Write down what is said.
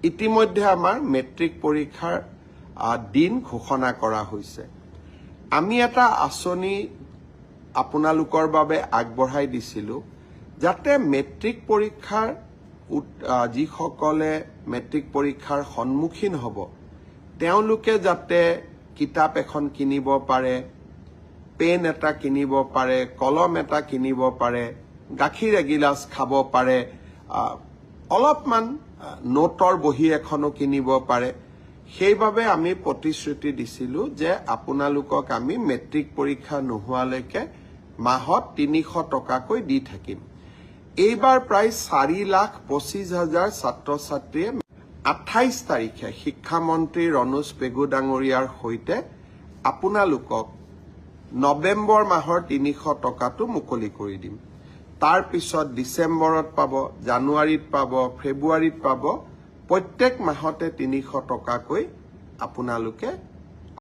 ইতিমধ্যে আমাৰ মেট্ৰিক পৰীক্ষাৰ দিন ঘোষণা কৰা হৈছে। আমি এটা আঁচনি আপোনালোকৰ বাবে আগবঢ়াই দিছিলোঁ যাতে মেট্ৰিক পৰীক্ষাৰ যিসকলে মেট্ৰিক পৰীক্ষাৰ সন্মুখীন হ'ব তেওঁলোকে যাতে কিতাপ এখন কিনিব পাৰে, পেন এটা কিনিব পাৰে, কলম এটা কিনিব পাৰে, গাখীৰ এগিলাচ খাব পাৰে, অলপমান নোটৰ বহী এখনো কিনিব পাৰে। সেইবাবে আমি প্ৰতিশ্ৰুতি দিছিলোঁ যে আপোনালোকক আমি মেট্ৰিক পৰীক্ষা নোহোৱালৈকে মাহত ৩০০ টকাকৈ দি থাকিম। এইবাৰ প্ৰায় 4,25,000 ছাত্ৰ ছাত্ৰীয়ে 28 তাৰিখে শিক্ষামন্ত্ৰী ৰণোজ পেগু ডাঙৰীয়াৰ সৈতে আপোনালোকক নৱেম্বৰ মাহৰ ৩০০ টকাটো মুকলি কৰি দিম। তাৰ পিছত ডিচেম্বৰত পাব, জানুৱাৰীত পাব, ফেব্ৰুৱাৰীত পাব, প্ৰত্যেক মাহতে ৩০০ টকাকৈ আপোনালোকে